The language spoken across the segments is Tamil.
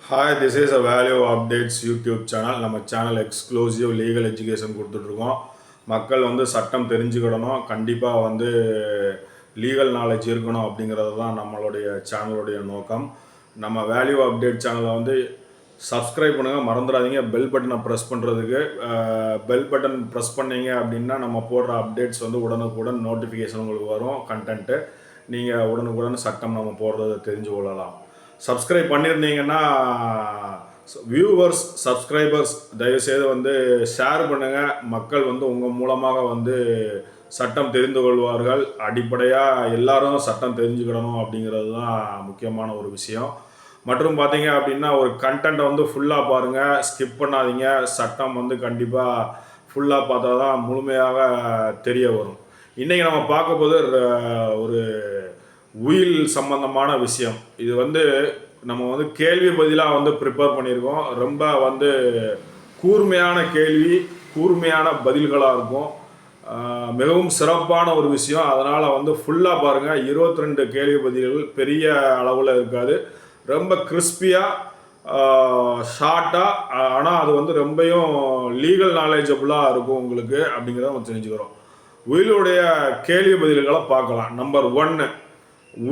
Hi, this is a Value Updates YouTube channel. நம்ம சேனல் எக்ஸ்க்ளூசிவ் லீகல் எஜுகேஷன் கொடுத்துட்ருக்கோம். மக்கள் சட்டம் தெரிஞ்சுக்கிடணும், கண்டிப்பாக லீகல் நாலேஜ் இருக்கணும் அப்படிங்கிறது தான் நம்மளுடைய சேனலுடைய நோக்கம். நம்ம வேல்யூ அப்டேட் சேனலை சப்ஸ்கிரைப் பண்ணுங்கள், மறந்துடாதீங்க. பெல் பட்டனை ப்ரெஸ் பண்ணுறதுக்கு பெல் பட்டன் ப்ரெஸ் பண்ணிங்க அப்படின்னா நம்ம போடுற அப்டேட்ஸ் உடனுக்குடன் நோட்டிஃபிகேஷன் உங்களுக்கு வரும். கண்டென்ட்டு நீங்கள் உடனுக்குடன் சட்டம் நம்ம போடுறதை தெரிஞ்சு கொள்ளலாம். சப்ஸ்கிரைப் பண்ணியிருந்தீங்கன்னா வியூவர்ஸ் சப்ஸ்கிரைபர்ஸ் தயவுசெய்து ஷேர் பண்ணுங்கள். மக்கள் உங்கள் மூலமாக சட்டம் தெரிந்து கொள்வார்கள். அடிப்படையாக எல்லாரும் சட்டம் தெரிஞ்சுக்கிடணும் அப்படிங்கிறது தான் முக்கியமான ஒரு விஷயம். மற்றும் பார்த்தீங்க அப்படின்னா ஒரு கண்டென்ட்டை ஃபுல்லாக பாருங்கள், ஸ்கிப் பண்ணாதீங்க. சட்டம் கண்டிப்பாக ஃபுல்லாக பார்த்தா தான் முழுமையாக தெரிய வரும். இன்றைக்கி நம்ம பார்க்க போது ஒரு உயில் சம்பந்தமான விஷயம். இது நம்ம கேள்வி பதிலாக ப்ரிப்பேர் பண்ணியிருக்கோம். ரொம்ப கூர்மையான கேள்வி, கூர்மையான பதில்களாக இருக்கும். மிகவும் சிறப்பான ஒரு விஷயம். அதனால் ஃபுல்லாக பாருங்கள். 22 கேள்வி பதில்கள் பெரிய அளவில் இருக்காது, ரொம்ப கிறிஸ்பியாக ஷார்ட்டாக, ஆனால் அது ரொம்பவும் லீகல் நாலேஜபுளாக இருக்கும் உங்களுக்கு அப்படிங்கிறத நம்ம தெரிஞ்சுக்கிறோம். உயிலுடைய கேள்வி பதில்களை பார்க்கலாம். நம்பர் 1,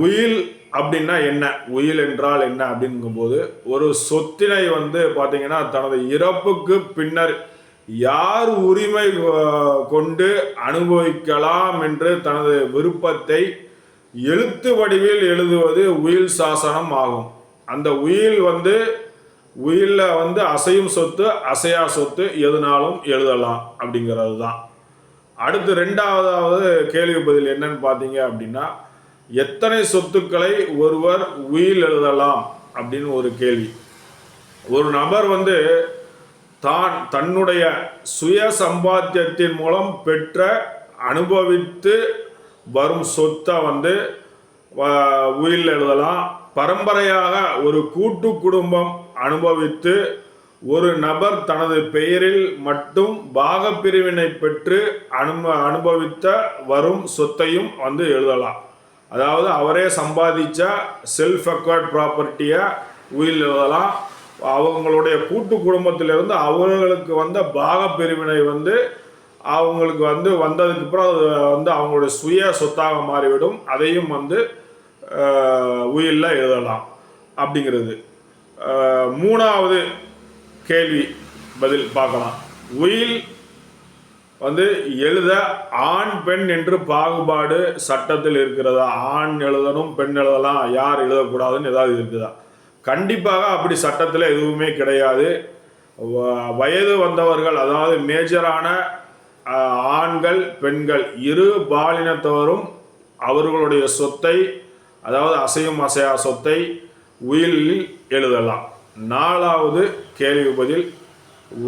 உயில் அப்படின்னா என்ன, உயில் என்றால் என்ன அப்படிங்கும்போது, ஒரு சொத்தினை பார்த்தீங்கன்னா தனது இறப்புக்கு பின்னர் யார் உரிமை கொண்டு அனுபவிக்கலாம் என்று தனது விருப்பத்தை எழுத்து வடிவில் எழுதுவது உயில் சாசனம் ஆகும். அந்த உயில் உயிலில் அசையும் சொத்து அசையா சொத்து எதுனாலும் எழுதலாம் அப்படிங்கிறது தான். அடுத்து 2வது கேள்வி பதில் என்னன்னு பார்த்தீங்க அப்படின்னா, எத்தனை சொத்துக்களை ஒருவர் உயில் எழுதலாம் அப்படின்னு ஒரு கேள்வி. ஒரு நபர் தன்னுடைய சுய சம்பாத்தியத்தின் மூலம் பெற்ற அனுபவித்து வரும் சொத்தை உயில் எழுதலாம். பரம்பரையாக ஒரு கூட்டு குடும்பம் அனுபவித்து ஒரு நபர் தனது பெயரில் மட்டும் பாகப்பிரிவினை பெற்று அனுபவித்த வரும் சொத்தையும் எழுதலாம். அதாவது அவரே சம்பாதிச்ச செல்ஃப் அக்வயர்ட் ப்ராப்பர்ட்டியை உயில் எழுதலாம். அவங்களுடைய கூட்டு குடும்பத்திலிருந்து அவர்களுக்கு பாகப்பிரிவினை அவங்களுக்கு வந்ததுக்கு அப்புறம் அது அவங்களுடைய சுய சொத்தாக மாறிவிடும். அதையும் உயிலில் எழுதலாம் அப்படிங்கிறது. 3வது கேள்வி பதில் பார்க்கலாம். உயில் எழுத ஆண் பெண் என்று பாகுபாடு சட்டத்தில் இருக்கிறதா? ஆண் எழுதணும், பெண் எழுதலாம், யார் எழுதக்கூடாதுன்னு ஏதாவது இருக்குதா? கண்டிப்பாக அப்படி சட்டத்தில் எதுவுமே கிடையாது. வயது வந்தவர்கள், அதாவது மேஜரான ஆண்கள் பெண்கள் இரு பாலினத்தவரும் அவர்களுடைய சொத்தை, அதாவது அசையும் அசையா சொத்தை உயிலில் எழுதலாம். 4வது கேள்வி பதில்,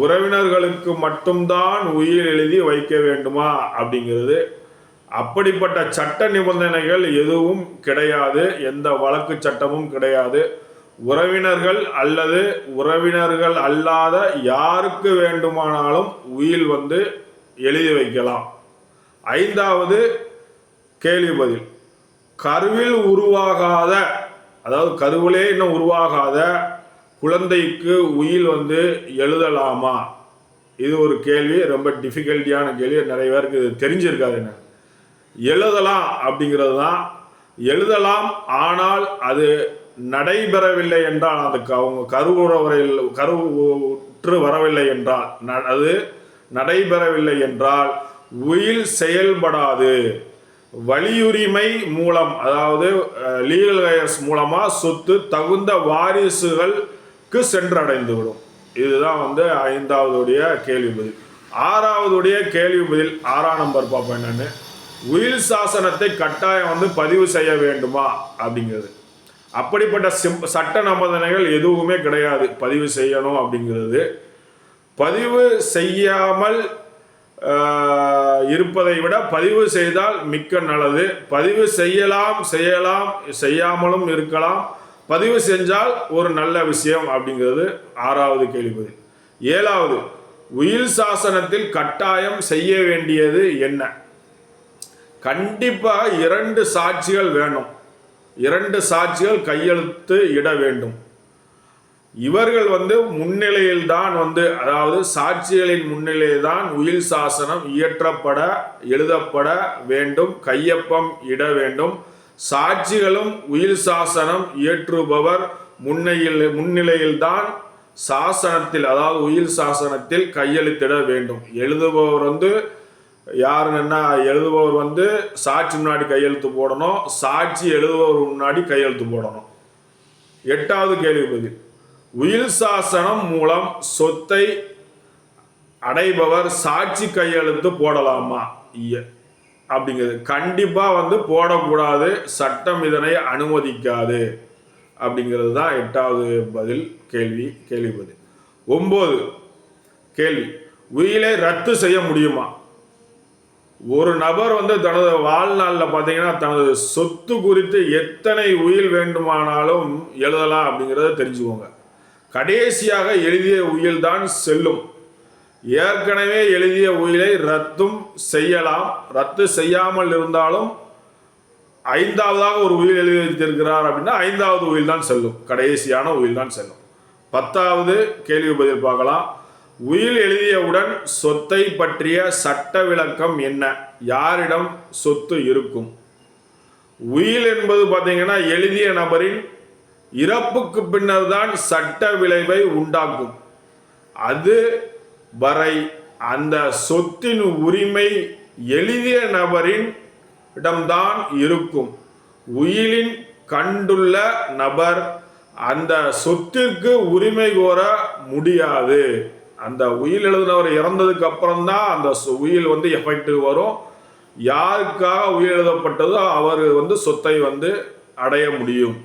உறவினர்களுக்கு மட்டும்தான் உயில் எழுதி வைக்க வேண்டுமா அப்படிங்கிறது. அப்படிப்பட்ட சட்ட நிபந்தனைகள் எதுவும் கிடையாது, எந்த வழக்கு சட்டமும் கிடையாது. உறவினர்கள் அல்லது உறவினர்கள் அல்லாத யாருக்கு வேண்டுமானாலும் உயில் எழுதி வைக்கலாம். 5வது கேள்வி பதில், கருவில் உருவாகாத, அதாவது கருவிலே இன்னும் உருவாகாத குழந்தைக்கு உயில் எழுதலாமா? இது ஒரு கேள்வி, ரொம்ப டிஃபிகல்ட்டியான கேள்வி. நிறைய பேருக்கு இது தெரிஞ்சிருக்காது. என்ன எழுதலாம் அப்படிங்கிறது தான். எழுதலாம், ஆனால் அது நடைபெறவில்லை என்றால், அதுக்கு அவங்க கருவுற்று வரவில்லை என்றால், அது நடைபெறவில்லை என்றால் உயில் செயல்படாது. வலியுரிமை மூலம், அதாவது லீகல் ஹையர்ஸ் மூலமாக சொத்து தகுந்த வாரிசுகளுக்கு சென்றடைந்துவிடும். இதுதான் 5வது கேள்வி பதில். 6வது கேள்வி பதில், 6ஆம் நம்பர் பார்ப்போம். என்னன்னு, உயில் சாசனத்தை கட்டாயம் பதிவு செய்ய வேண்டுமா அப்படிங்கிறது. அப்படிப்பட்ட சட்ட நிபந்தனைகள் எதுவுமே கிடையாது பதிவு செய்யணும் அப்படிங்கிறது. பதிவு செய்யாமல் இருப்பதை விட பதிவு செய்தால் மிக்க நல்லது. பதிவு செய்யாமலும் இருக்கலாம், பதிவு செஞ்சால் ஒரு நல்ல விஷயம் அப்படிங்கிறது 6வது கேள்வி பதில். 7வது, உயில் சாசனத்தில் கட்டாயம் செய்ய வேண்டியது என்ன? கண்டிப்பாக 2 சாட்சிகள் வேணும். 2 சாட்சிகள் கையெழுத்து இட வேண்டும். இவர்கள் வந்து முன்னிலையில் தான் வந்து, அதாவது சாட்சிகளின் முன்னிலையில் தான் உயில் சாசனம் இயற்றப்பட எழுதப்பட வேண்டும், கையொப்பம் இட வேண்டும். சாட்சிகளும் உயில் சாசனம் இயற்றுபவர் முன்னிலையில்தான் சாசனத்தில், அதாவது உயில் சாசனத்தில் கையெழுத்திட வேண்டும். எழுதுபவர் வந்து யாருன்னா, எழுதுபவர் வந்து சாட்சி முன்னாடி கையெழுத்து போடணும், சாட்சி எழுதுபவர் முன்னாடி கையெழுத்து போடணும். 8வது கேள்வி பதில். உயில் சாசனம் மூலம் சொத்தை அடைபவர் சாட்சி கையெழுத்து போடலாமா அப்படிங்கிறது கண்டிப்பா வந்து போடக்கூடாது, சட்டம் இதனை அனுமதிக்காது அப்படிங்கிறது தான் 8வது பதில் கேள்வி பதில். 9 கேள்வி. உயிலை ரத்து செய்ய முடியுமா? ஒரு நபர் வந்து தனது வாழ்நாளில் பார்த்தீங்கன்னா தனது சொத்து குறித்து எத்தனை உயில் வேண்டுமானாலும் எழுதலாம் அப்படிங்கிறத தெரிஞ்சுக்கோங்க. கடைசியாக எழுதிய உயில் தான் செல்லும். ஏற்கனவே எழுதிய உயிலை ரத்தும் செய்யலாம். ரத்து செய்யாமல் இருந்தாலும் 5வதாக ஒரு உயில் எழுதி வைத்திருக்கிறார் அப்படின்னா 5வது உயில் தான் செல்லும், கடைசியான உயில் தான் செல்லும். 10வது கேள்வி பதில் பார்க்கலாம். உயில் எழுதியவுடன் சொத்தை பற்றிய சட்ட விளக்கம் என்ன? யாரிடம் சொத்து இருக்கும்? உயில் என்பது பார்த்தீங்கன்னா எழுதிய நபரின் இறப்புக்கு பின்னர் தான் சட்ட விளைவை உண்டாக்கும். அது வரை அந்த சொத்தின் உரிமை எழுதிய நபரின் இடம்தான் இருக்கும். உயிலின் கண்டுள்ள நபர் அந்த சொத்திற்கு உரிமை கோர முடியாது. அந்த உயில் எழுதினவர் இறந்ததுக்கு அப்புறம் தான் அந்த உயில் வந்து எஃபெக்டிவ் வரும். யாருக்காக உயில் எழுதப்பட்டதோ அவர் வந்து சொத்தை வந்து அடைய முடியும்.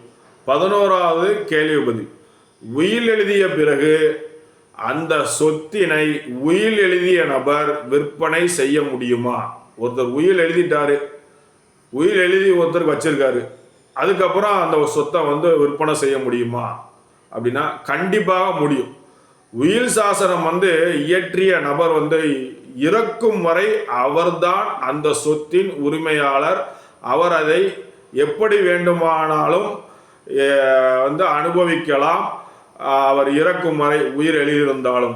11வது கேள்வி பதில். உயில் எழுதிய பிறகு அந்த சொத்தினை உயில் எழுதிய நபர் விற்பனை செய்ய முடியுமா? ஒருத்தர் உயில் எழுதிட்டாரு, உயில் எழுதி ஒருத்தருக்கு வச்சிருக்காரு, அதுக்கப்புறம் அந்த சொத்தை வந்து விற்பனை செய்ய முடியுமா அப்படின்னா கண்டிப்பாக முடியும். உயில் சாசனம் வந்து இயற்றிய நபர் வந்து இறக்கும் வரை அவர்தான் அந்த சொத்தின் உரிமையாளர். அவர் அதை எப்படி வேண்டுமானாலும் வந்து அனுபவிக்கலாம். அவர் இறக்கும் வரை உயிர் எழுதியிருந்தாலும்.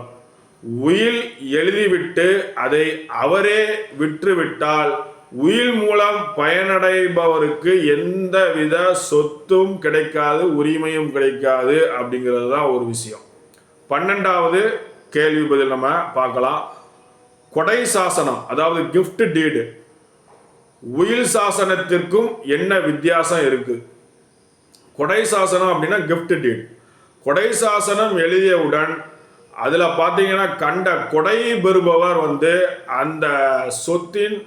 உயில் எழுதிவிட்டு அதை அவரே விற்றுவிட்டால் உயில் மூலம் பயனடைபவருக்கு எந்த வித சொத்தும் கிடைக்காது, உரிமையும் கிடைக்காது அப்படிங்கிறது தான் ஒரு விஷயம். 12வது கேள்வி பதில் நம்ம பார்க்கலாம். கொடை சாசனம், அதாவது கிஃப்ட் டீடு, உயில் சாசனத்திற்கும் என்ன வித்தியாசம் இருக்கு? கொடை சாசனம் அப்படின்னா கிஃப்ட் டீடு. கொடை சாசனம் எழுதியவுடன் அதில் பார்த்தீங்கன்னா கண்ட கொடை பெறுபவர் வந்து அந்த சொத்தின்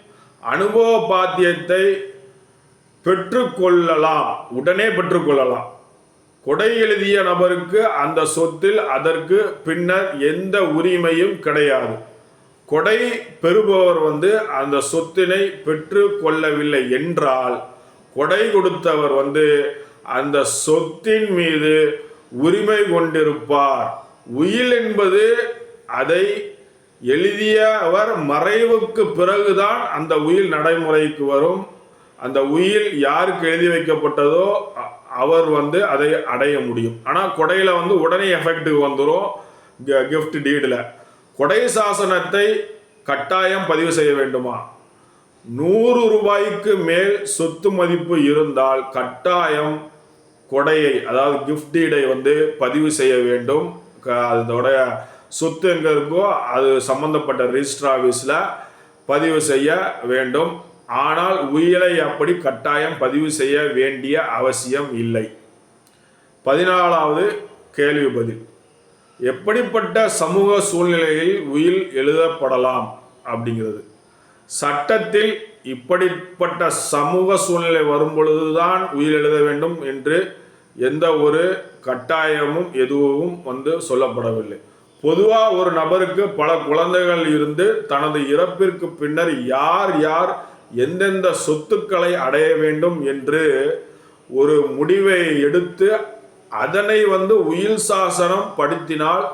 அனுபவ பாத்தியத்தை பெற்றுக்கொள்ளலாம், உடனே பெற்றுக்கொள்ளலாம். கொடை எழுதிய நபருக்கு அந்த சொத்தில் அதற்கு பின்னர் எந்த உரிமையும் கிடையாது. கொடை பெறுபவர் வந்து அந்த சொத்தினை பெற்று கொள்ளவில்லை என்றால் கொடை கொடுத்தவர் வந்து அந்த சொத்தின் மீது உரிமை கொண்டிருப்பார். உயில் என்பது அதை எழுதியவர் மறைவுக்கு பிறகுதான் அந்த உயில் நடைமுறைக்கு வரும். அந்த உயில் யாருக்கு எழுதி வைக்கப்பட்டதோ அவர் வந்து அதை அடைய முடியும். ஆனால் கொடையில் வந்து உடனே எஃபெக்ட்டுக்கு வந்துடும். கிஃப்ட் டீடில் கொடை சாசனத்தை கட்டாயம் பதிவு செய்ய வேண்டுமா? 100 ரூபாய்க்கு மேல் சொத்து மதிப்பு இருந்தால் கட்டாயம் கொடையை, அதாவது கிஃப்ட் டீடை வந்து பதிவு செய்ய வேண்டும். அதோட சொத்து எங்கே இருக்கோ அது சம்பந்தப்பட்ட ரிஜிஸ்டர் ஆஃபீஸில் பதிவு செய்ய வேண்டும். ஆனால் உயிலை அப்படி கட்டாயம் பதிவு செய்ய வேண்டிய அவசியம் இல்லை. 14வது கேள்வி பதில். எப்படிப்பட்ட சமூக சூழ்நிலையில் உயில் எழுதப்படலாம் அப்படிங்கிறது. சட்டத்தில் இப்படிப்பட்ட சமூக சூழ்நிலை வரும் பொழுதுதான் உயில் எழுத வேண்டும் என்று எந்த ஒரு கட்டாயமும் எதுவும் வந்து சொல்லப்படவில்லை. பொதுவாக ஒரு நபருக்கு பல குழந்தைகள் இருந்து தனது இறப்பிற்கு பின்னர் யார் யார் எந்தெந்த சொத்துக்களை அடைய வேண்டும் என்று ஒரு முடிவை எடுத்து அதனை வந்து உயில் சாசனம் படுத்தினால்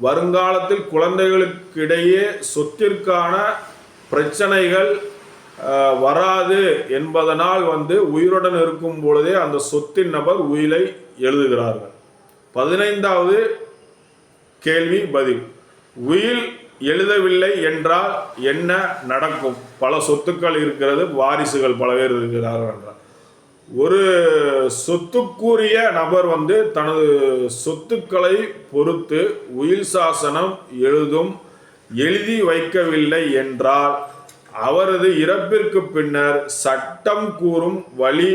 வருங்காலத்தில் குழந்தைகளுக்கிடையே சொத்திற்கான பிரச்சனைகள் வராது என்பதனால் வந்து உயிருடன் இருக்கும் பொழுதே அந்த சொத்தின் நபர் உயிலை எழுதுகிறார்கள். 15வது கேள்வி பதில். உயில் எழுதவில்லை என்றால் என்ன நடக்கும்? பல சொத்துக்கள் இருக்கிறது, வாரிசுகள் பல பேர் இருக்கிறார்கள் என்றார். ஒரு சொத்துக்குரிய நபர் வந்து தனது சொத்துக்களை பொறுத்து உயில் சாசனம் எழுதி வைக்கவில்லை என்றால் அவரது இறப்பிற்கு பின்னர் சட்டம் கூறும் வழி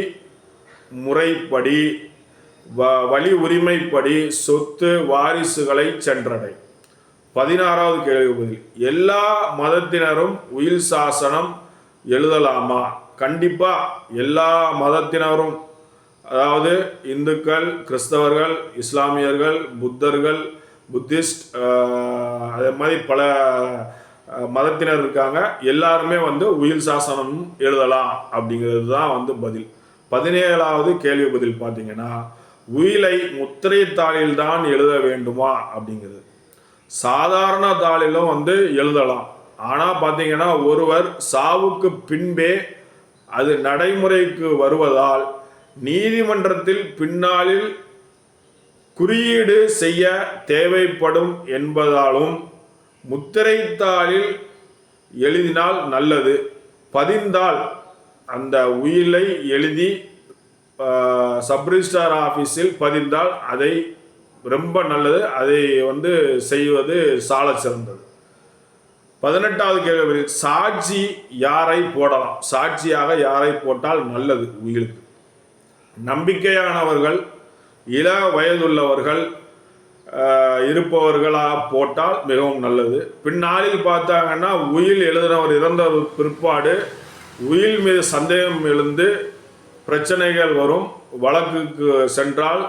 உரிமைப்படி சொத்து வாரிசுகளை சென்றடை. 16வது கேள்வி பதில். எல்லா மதத்தினரும் உயில் சாசனம் எழுதலாமா? கண்டிப்பா எல்லா மதத்தினரும், அதாவது இந்துக்கள், கிறிஸ்தவர்கள், இஸ்லாமியர்கள், புத்திஸ்ட், அதே மாதிரி பல மதத்தினர் இருக்காங்க. எல்லாருமே வந்து உயில் சாசனம் எழுதலாம் அப்படிங்கிறது தான் வந்து பதில். 17வது கேள்வி பதில் பார்த்தீங்கன்னா, உயிலை முத்திரை தாளில் தான் எழுத வேண்டுமா அப்படிங்கிறது. சாதாரண தாளிலும் வந்து எழுதலாம். ஆனால் பார்த்தீங்கன்னா ஒருவர் சாவுக்கு பின்பே அது நடைமுறைக்கு வருவதால் நீதிமன்றத்தில் பின்னாளில் குறியீடு செய்ய தேவைப்படும் என்பதாலும் முத்திரைத்தாளில் எழுதினால் நல்லது. பதிந்தால் அந்த உயிலை எழுதி சப்ரிஜிஸ்ட்ரார் ஆஃபீஸில் பதிந்தால் அதை ரொம்ப நல்லது. அதை வந்து செய்வது சால சிறந்தது. 18வது கேள்வி. சாட்சி யாரை போடலாம்? சாட்சியாக யாரை போட்டால் நல்லது? உயிலுக்கு நம்பிக்கையானவர்கள், இள வயதுள்ளவர்கள் இருப்பவர்களாக போட்டால் மிகவும் நல்லது. பின்னாளில் பார்த்தாங்கன்னா உயில் எழுதினவர் இறந்த பிற்பாடு உயில் மீது சந்தேகம் எழுந்து பிரச்சனைகள் வரும். வழக்குக்கு சென்றால்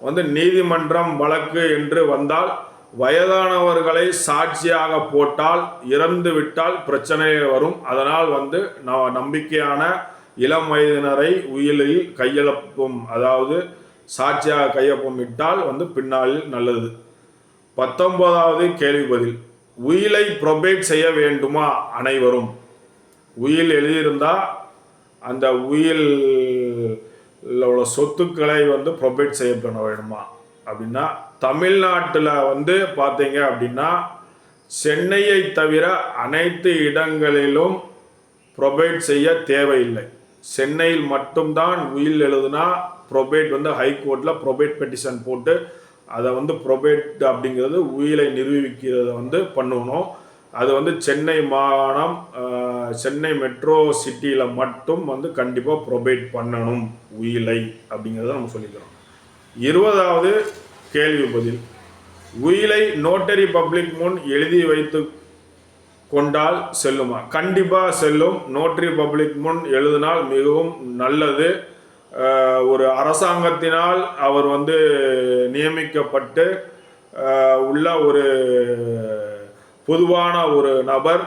வந்து நீதிமன்றம் வழக்கு என்று வந்தால் வயதானவர்களை சாட்சியாக போட்டால் இறந்து விட்டால் பிரச்சனை வரும். அதனால் வந்து நம்பிக்கையான இளம் வயதினரை உயிலில் கையெழுப்பும், அதாவது சாட்சியாக கையொப்பம் இட்டால் வந்து பின்னாளில் நல்லது. 19வது கேள்வி பதில். உயிலை ப்ரொபேட் செய்ய வேண்டுமா? அனைவரும் உயில் எழுதியிருந்தால் அந்த உயில் உள்ள சொத்துக்களை வந்து ப்ரொபேட் செய்யப்பட வேண்டுமா அப்படின்னா, தமிழ்நாட்டில் வந்து பார்த்தீங்க அப்படின்னா சென்னையை தவிர அனைத்து இடங்களிலும் ப்ரொபேட் செய்ய தேவையில்லை. சென்னையில் மட்டும்தான் உயில் எழுதுனா ப்ரொபேட் வந்து ஹைகோர்ட்டில் ப்ரொபேட் பெட்டிஷன் போட்டு அதை வந்து ப்ரொபேட் அப்படிங்கிறது உயிலை நிரூபிக்கிறத வந்து பண்ணணும். அது வந்து சென்னை மாகாணம், சென்னை மெட்ரோ சிட்டியில் மட்டும் வந்து கண்டிப்பாக ப்ரொபேட் பண்ணணும் உயிலை அப்படிங்கிறத நம்ம சொல்லிக்கிறோம். 20வது கேள்வி பதில். உயிலை நோட்டரி பப்ளிக் முன் எழுதி வைத்து கொண்டால் செல்லுமா? கண்டிப்பாக செல்லும். நோட்டரி பப்ளிக் முன் எழுதினால் மிகவும் நல்லது. ஒரு அரசாங்கத்தினால் அவர் வந்து நியமிக்கப்பட்டு உள்ள ஒரு பொதுவான ஒரு நபர்.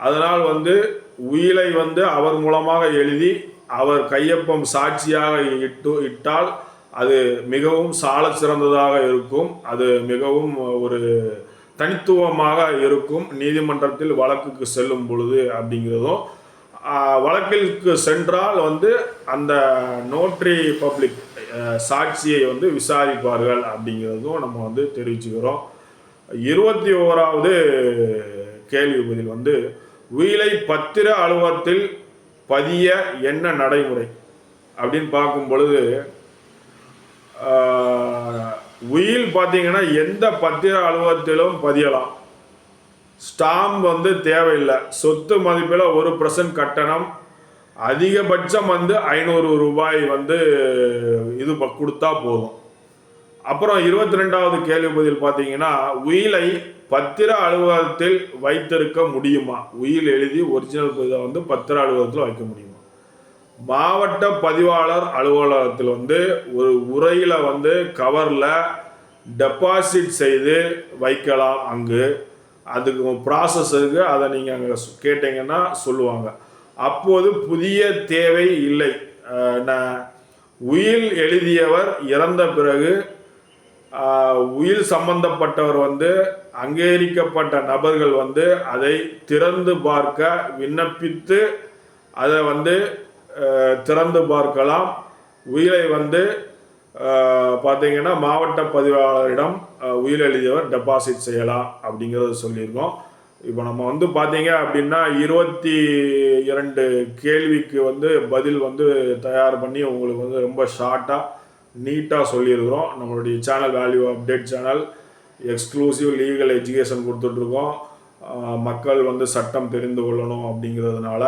அதனால் வந்து உயிலை வந்து அவர் மூலமாக எழுதி அவர் கையொப்பம் சாட்சியாக இட்டால் அது மிகவும் சால சிறந்ததாக இருக்கும். அது மிகவும் ஒரு தனித்துவமாக இருக்கும் நீதிமன்றத்தில் வழக்குக்கு செல்லும் பொழுது அப்படிங்கிறதும். வழக்கிற்கு சென்றால் வந்து அந்த நோட்டரி பப்ளிக் சாட்சியை வந்து விசாரிப்பார்கள் அப்படிங்கிறதும் நம்ம வந்து தெரிவிச்சுக்கிறோம். 21வது கேள்வி பதில் வந்து உயிலை பத்திர அலுவலகத்தில் பதிய என்ன நடைமுறை அப்படின்னு பார்க்கும் பொழுது, உயில் பார்த்தீங்கன்னா எந்த பத்திர அலுவலகத்திலும் பதியலாம். ஸ்டாம்ப் வந்து தேவையில்லை. சொத்து மதிப்பில் 1% கட்டணம், அதிகபட்சம் வந்து 500 ரூபாய் வந்து இது கொடுத்தா போதும். அப்புறம் 22வது கேள்வி பதில் பார்த்தீங்கன்னா, உயிலை பத்திர அலுவலகத்தில் வைத்திருக்க முடியுமா? உயில் எழுதி ஒரிஜினல் வந்து பத்திர அலுவலகத்தில் வைக்க முடியுமா? மாவட்ட பதிவாளர் அலுவலகத்தில் வந்து ஒரு உரையில் வந்து கவரில் டெபாசிட் செய்து வைக்கலாம். அங்கு அதுக்கு ப்ராசஸ் இருக்குது. அதை நீங்கள் அங்கே கேட்டிங்கன்னா சொல்லுவாங்க. அப்போது புதிய தேவை இல்லை. உயில் எழுதியவர் இறந்த பிறகு உயில் சம்பந்தப்பட்டவர் வந்து அங்கீகரிக்கப்பட்ட நபர்கள் வந்து அதை திறந்து பார்க்க விண்ணப்பித்து அதை வந்து திறந்து பார்க்கலாம். உயிலை வந்து பார்த்தீங்கன்னா மாவட்ட பதிவாளரிடம் உயில் எழுதியவர் டெபாசிட் செய்யலாம் அப்படிங்கிறத சொல்லியிருக்கோம். இப்போ நம்ம வந்து பார்த்தீங்க அப்படின்னா 22 கேள்விக்கு வந்து பதில் வந்து தயார் பண்ணி உங்களுக்கு வந்து ரொம்ப ஷார்ட்டாக நீட்டாக சொல்லியிருக்கிறோம். நம்மளுடைய channel value update channel exclusive legal education கொடுத்துட்ருக்கோம். மக்கள் வந்து சட்டம் தெரிந்து கொள்ளணும் அப்படிங்கிறதுனால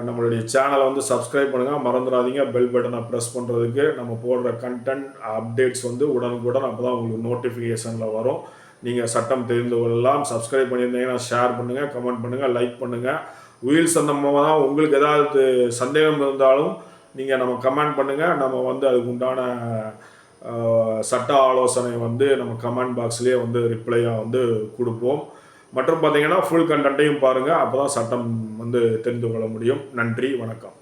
நம்மளுடைய சேனலை வந்து சப்ஸ்கிரைப் பண்ணுங்கள், மறந்துடாதீங்க. பெல் பட்டனை ப்ரெஸ் பண்ணுறதுக்கு நம்ம போடுற கண்டென்ட் அப்டேட்ஸ் வந்து உடனுக்குடன் அப்போ தான் உங்களுக்கு நோட்டிஃபிகேஷனில் வரும். நீங்கள் சட்டம் தெரிந்து கொள்ளலாம். சப்ஸ்கிரைப் பண்ணியிருந்தீங்கன்னா ஷேர் பண்ணுங்கள், கமெண்ட் பண்ணுங்கள், லைக் பண்ணுங்கள். உயில் சம்பந்தமாக தான் உங்களுக்கு ஏதாவது சந்தேகம் இருந்தாலும் நீங்கள் நம்ம கமெண்ட் பண்ணுங்கள். நம்ம வந்து அதுக்கு உண்டான சட்ட ஆலோசனை வந்து நம்ம கமெண்ட் பாக்ஸ்லேயே வந்து ரிப்ளையாக வந்து கொடுப்போம். மற்றும் பார்த்தீங்கன்னா ஃபுல் கண்டென்ட்டையும் பாருங்கள், அப்போ தான் சட்டம் வந்து தெரிந்து கொள்ள முடியும். நன்றி, வணக்கம்.